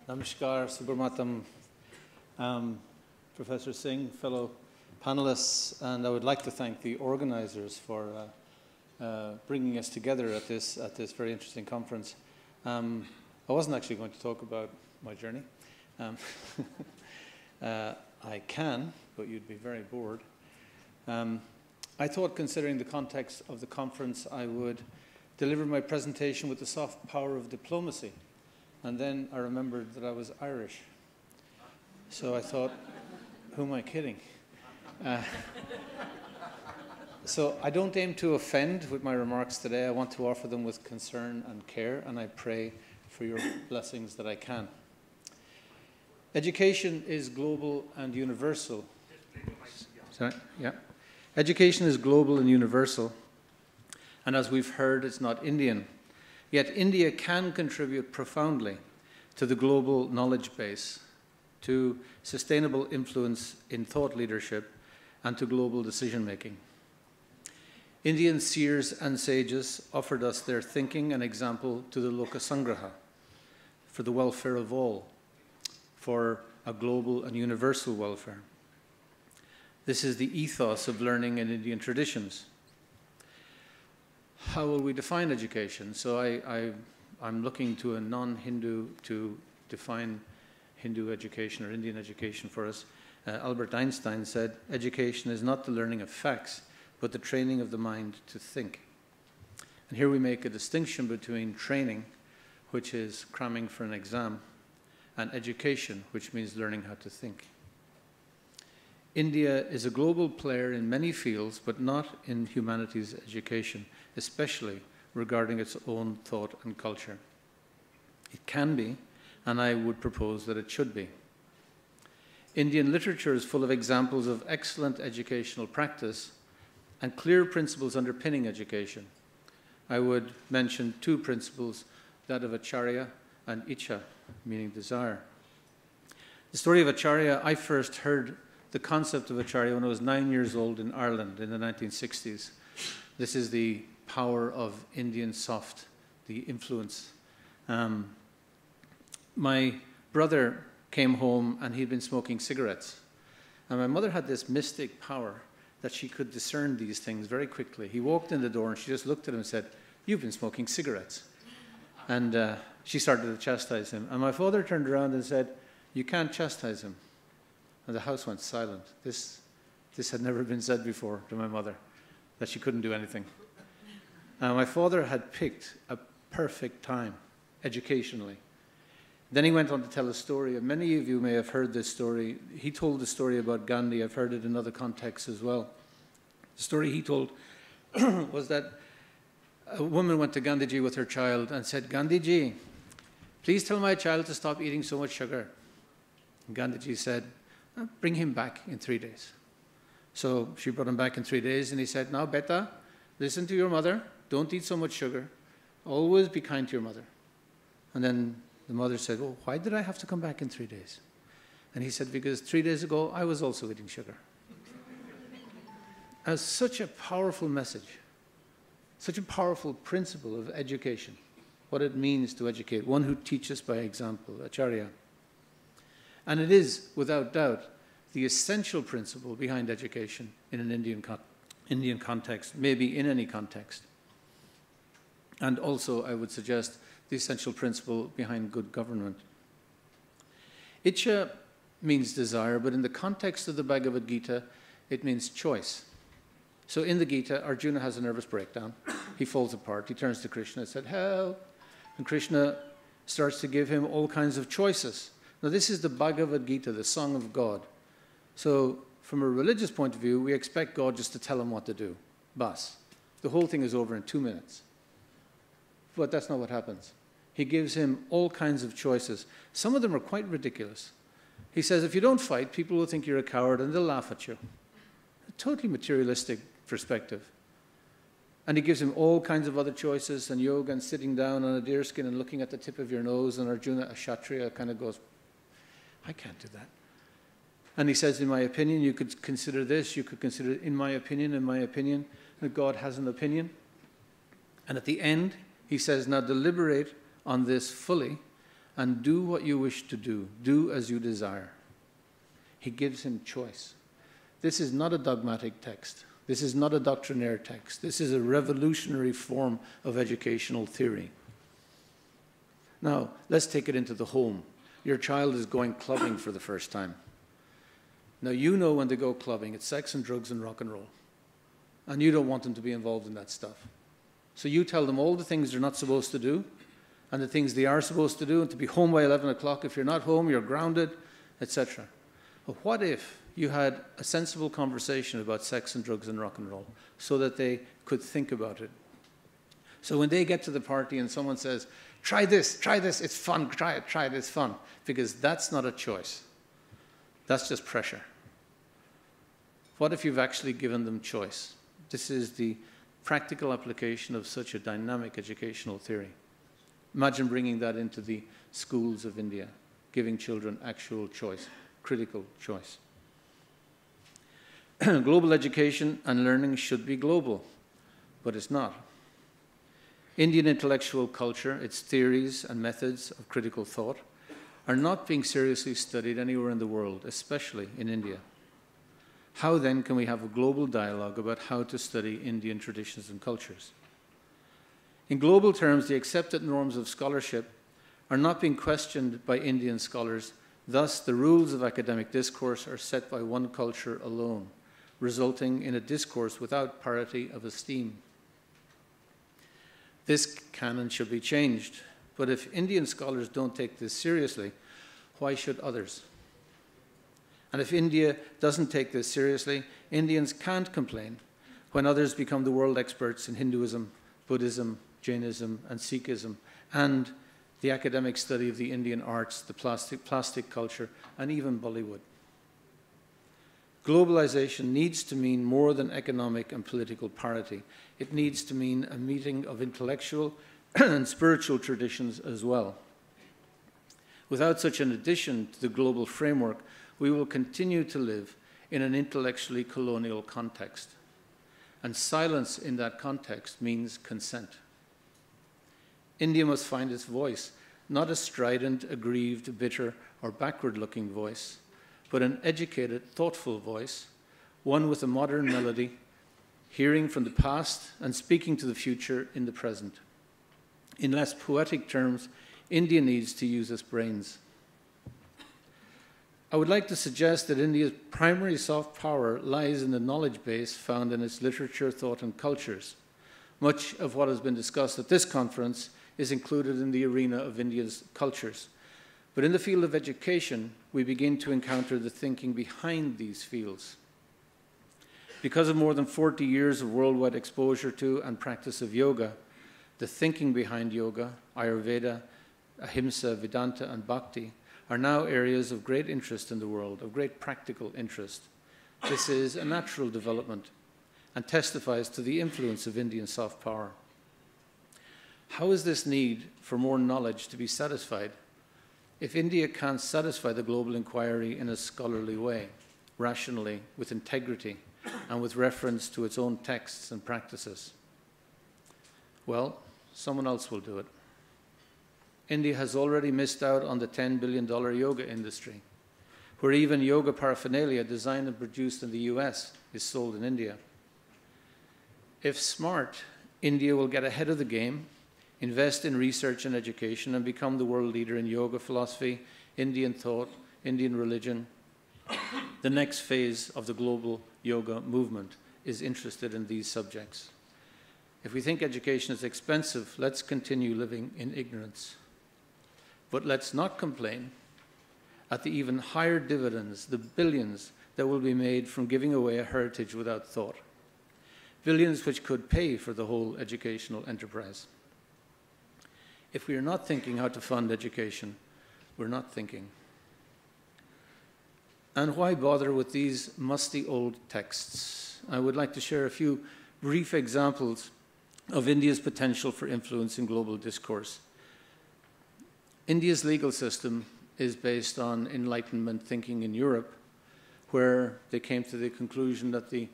Namaskar, Subramatam, Professor Singh, fellow panelists, and I would like to thank the organizers for bringing us together at this very interesting conference. I wasn't actually going to talk about my journey. I can, but you'd be very bored. I thought, considering the context of the conference, I would deliver my presentation with the soft power of diplomacy. And then I remembered that I was Irish. So I thought, who am I kidding? So I don't aim to offend with my remarks today. I want to offer them with concern and care, and I pray for your blessings that I can. Education is global and universal. Sorry? Yeah. Education is global and universal. And as we've heard, it's not Indian. Yet India can contribute profoundly to the global knowledge base, to sustainable influence in thought leadership, and to global decision-making. Indian seers and sages offered us their thinking and example to the Loka Sangraha, for the welfare of all, for a global and universal welfare. This is the ethos of learning in Indian traditions. How will we define education? So I'm looking to a non-Hindu to define Hindu education or Indian education for us. Albert Einstein said, education is not the learning of facts, but the training of the mind to think. And here we make a distinction between training, which is cramming for an exam, and education, which means learning how to think. India is a global player in many fields, but not in humanities education, especially regarding its own thought and culture. It can be, and I would propose that it should be. Indian literature is full of examples of excellent educational practice and clear principles underpinning education. I would mention two principles, that of Acharya and Icha, meaning desire. The story of Acharya, I first heard the concept of Acharya when I was 9 years old in Ireland in the 1960s. This is the power of Indian soft, the influence. My brother came home and he'd been smoking cigarettes. And my mother had this mystic power that she could discern these things very quickly. He walked in the door and she just looked at him and said, "You've been smoking cigarettes." And she started to chastise him. And my father turned around and said, "You can't chastise him." And the house went silent. This had never been said before to my mother, that she couldn't do anything. My father had picked a perfect time, educationally. Then he went on to tell a story, and many of you may have heard this story. He told the story about Gandhi. I've heard it in other contexts as well. The story he told was that a woman went to Gandhiji with her child and said, "Gandhiji, please tell my child to stop eating so much sugar." And Gandhiji said, "Bring him back in 3 days." So she brought him back in 3 days, and he said, "Now, beta, listen to your mother. Don't eat so much sugar. Always be kind to your mother." And then the mother said, "Well, why did I have to come back in 3 days?" And he said, "Because 3 days ago, I was also eating sugar." As such a powerful message, such a powerful principle of education, what it means to educate, one who teaches by example, Acharya. And it is, without doubt, the essential principle behind education in an Indian context, maybe in any context. And also, I would suggest, the essential principle behind good government. Icha means desire, but in the context of the Bhagavad Gita, it means choice. So in the Gita, Arjuna has a nervous breakdown. He falls apart. He turns to Krishna and said, "Help." And Krishna starts to give him all kinds of choices. Now, this is the Bhagavad Gita, the Song of God. So from a religious point of view, we expect God just to tell him what to do. Bas. The whole thing is over in 2 minutes. But that's not what happens. He gives him all kinds of choices. Some of them are quite ridiculous. He says, if you don't fight, people will think you're a coward and they'll laugh at you. A totally materialistic perspective. And he gives him all kinds of other choices, and yoga and sitting down on a deerskin and looking at the tip of your nose, and Arjuna, a Kshatriya, kind of goes, "I can't do that." And he says, "In my opinion, you could consider this, you could consider, in my opinion, that God has an opinion." And at the end, he says, "Now deliberate on this fully, and do what you wish to do. Do as you desire. He gives him choice. This is not a dogmatic text. This is not a doctrinaire text. This is a revolutionary form of educational theory. Now, let's take it into the home. Your child is going clubbing for the first time. Now, you know when they go clubbing, it's sex and drugs and rock and roll. And you don't want them to be involved in that stuff. So you tell them all the things they're not supposed to do and the things they are supposed to do, and to be home by 11 o'clock. If you're not home, you're grounded, etc. But what if you had a sensible conversation about sex and drugs and rock and roll so that they could think about it? So when they get to the party and someone says, try this, it's fun, try it, it's fun. Because that's not a choice. That's just pressure. What if you've actually given them choice? This is the practical application of such a dynamic educational theory. Imagine bringing that into the schools of India, giving children actual choice, critical choice. Global education and learning should be global, but it's not. Indian intellectual culture, its theories and methods of critical thought, are not being seriously studied anywhere in the world, especially in India. How then can we have a global dialogue about how to study Indian traditions and cultures? In global terms, the accepted norms of scholarship are not being questioned by Indian scholars. Thus, the rules of academic discourse are set by one culture alone, resulting in a discourse without parity of esteem. This can and should be changed, but if Indian scholars don't take this seriously, why should others? And if India doesn't take this seriously, Indians can't complain when others become the world experts in Hinduism, Buddhism, Jainism, and Sikhism, and the academic study of the Indian arts, the plastic culture, and even Bollywood. Globalization needs to mean more than economic and political parity. It needs to mean a meeting of intellectual and spiritual traditions as well. Without such an addition to the global framework, we will continue to live in an intellectually colonial context. And silence in that context means consent. India must find its voice, not a strident, aggrieved, bitter, or backward-looking voice, but an educated, thoughtful voice, one with a modern melody, hearing from the past and speaking to the future in the present. In less poetic terms, India needs to use its brains. I would like to suggest that India's primary soft power lies in the knowledge base found in its literature, thought, and cultures. Much of what has been discussed at this conference is included in the arena of India's cultures. But in the field of education, we begin to encounter the thinking behind these fields. Because of more than 40 years of worldwide exposure to and practice of yoga, the thinking behind yoga, Ayurveda, Ahimsa, Vedanta, and Bhakti are now areas of great interest in the world, of great practical interest. This is a natural development and testifies to the influence of Indian soft power. How is this need for more knowledge to be satisfied if India can't satisfy the global inquiry in a scholarly way, rationally, with integrity, and with reference to its own texts and practices? Well, someone else will do it. India has already missed out on the $10 billion yoga industry, where even yoga paraphernalia designed and produced in the US is sold in India. If smart, India will get ahead of the game, invest in research and education, and become the world leader in yoga philosophy, Indian thought, Indian religion. The next phase of the global yoga movement is interested in these subjects. If we think education is expensive, let's continue living in ignorance. But let's not complain at the even higher dividends, the billions that will be made from giving away a heritage without thought. Billions which could pay for the whole educational enterprise. If we are not thinking how to fund education, we're not thinking. And why bother with these musty old texts? I would like to share a few brief examples of India's potential for influence in global discourse. India's legal system is based on Enlightenment thinking in Europe, where they came to the conclusion that the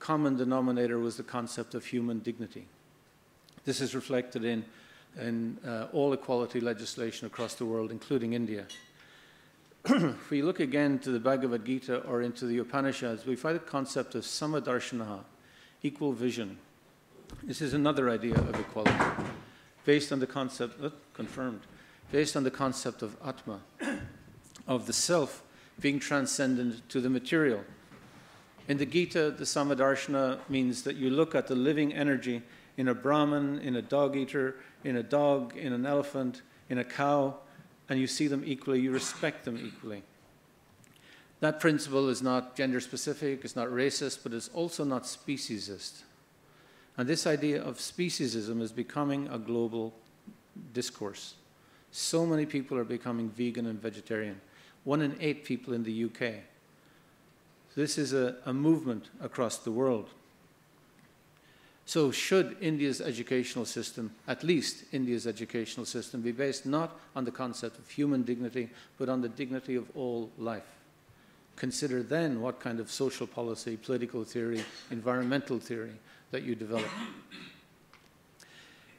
common denominator was the concept of human dignity. This is reflected in in all equality legislation across the world, including India. If we look again to the Bhagavad Gita or into the Upanishads, we find the concept of samadarshanaha, equal vision. This is another idea of equality, based on the concept, based on the concept of Atma, of the self being transcendent to the material. In the Gita, the samadarshana means that you look at the living energy in a Brahman, in a dog eater, in a dog, in an elephant, in a cow, and you see them equally, you respect them equally. That principle is not gender specific, it's not racist, but it's also not speciesist. And this idea of speciesism is becoming a global discourse. So many people are becoming vegan and vegetarian. 1 in 8 people in the UK. This is a movement across the world. So should India's educational system, at least India's educational system, be based not on the concept of human dignity, but on the dignity of all life? Consider then what kind of social policy, political theory, environmental theory that you develop.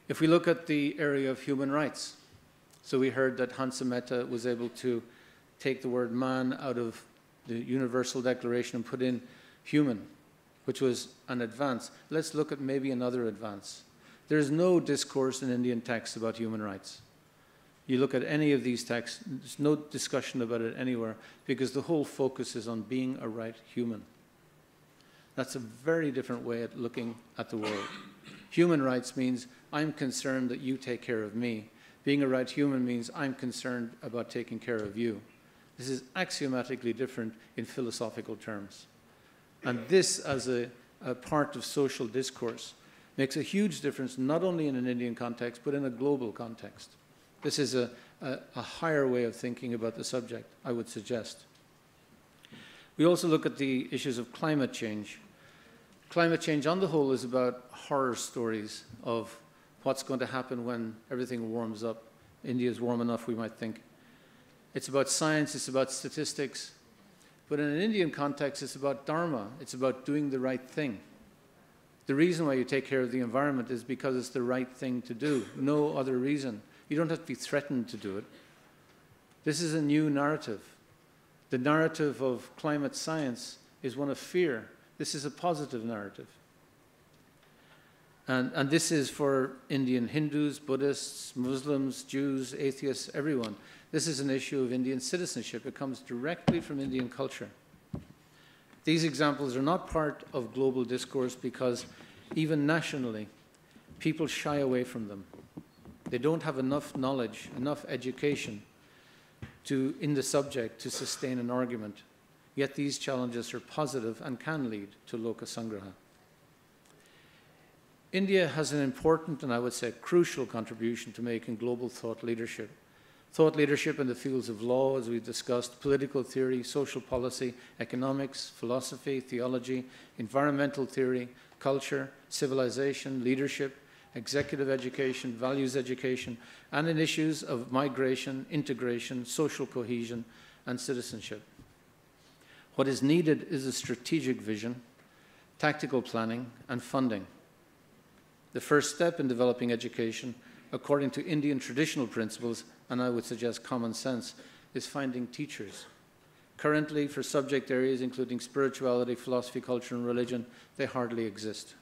If we look at the area of human rights, so we heard that Hansa Mehta was able to take the word man out of the Universal Declaration and put in human, which was an advance. Let's look at maybe another advance. There's no discourse in Indian texts about human rights. You look at any of these texts, there's no discussion about it anywhere because the whole focus is on being a right human. That's a very different way of looking at the world. Human rights means I'm concerned that you take care of me. Being a right human means I'm concerned about taking care of you. This is axiomatically different in philosophical terms. And this, as a part of social discourse, makes a huge difference not only in an Indian context, but in a global context. This is a higher way of thinking about the subject, I would suggest. We also look at the issues of climate change. Climate change on the whole is about horror stories of what's going to happen when everything warms up. India is warm enough, we might think. It's about science, it's about statistics. But in an Indian context, it's about dharma. It's about doing the right thing. The reason why you take care of the environment is because it's the right thing to do. No other reason. You don't have to be threatened to do it. This is a new narrative. The narrative of climate science is one of fear. This is a positive narrative. And this is for Indian Hindus, Buddhists, Muslims, Jews, atheists, everyone. This is an issue of Indian citizenship. It comes directly from Indian culture. These examples are not part of global discourse because even nationally, people shy away from them. They don't have enough knowledge, enough education in the subject to sustain an argument. Yet these challenges are positive and can lead to Loka Sangraha. India has an important and I would say crucial contribution to make in global thought leadership. Thought leadership in the fields of law, as we've discussed, political theory, social policy, economics, philosophy, theology, environmental theory, culture, civilization, leadership, executive education, values education, and in issues of migration, integration, social cohesion, and citizenship. What is needed is a strategic vision, tactical planning, and funding. The first step in developing education, according to Indian traditional principles, and I would suggest common sense, is finding teachers. Currently, for subject areas including spirituality, philosophy, culture, and religion, they hardly exist.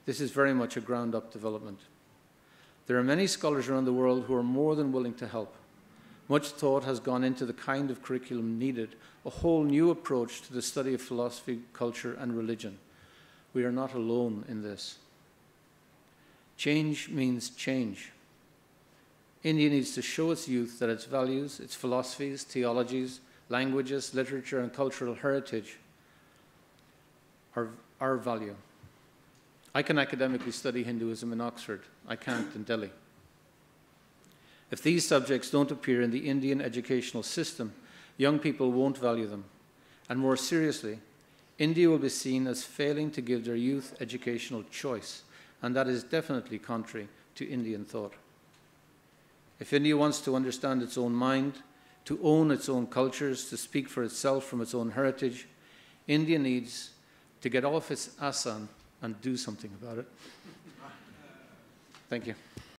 This is very much a ground-up development. There are many scholars around the world who are more than willing to help. Much thought has gone into the kind of curriculum needed, a whole new approach to the study of philosophy, culture, and religion. We are not alone in this. Change means change. India needs to show its youth that its values, its philosophies, theologies, languages, literature, and cultural heritage are our value. I can academically study Hinduism in Oxford. I can't in Delhi. If these subjects don't appear in the Indian educational system, young people won't value them. And more seriously, India will be seen as failing to give their youth educational choice, and that is definitely contrary to Indian thought. If India wants to understand its own mind, to own its own cultures, to speak for itself from its own heritage, India needs to get off its asan and do something about it. Thank you.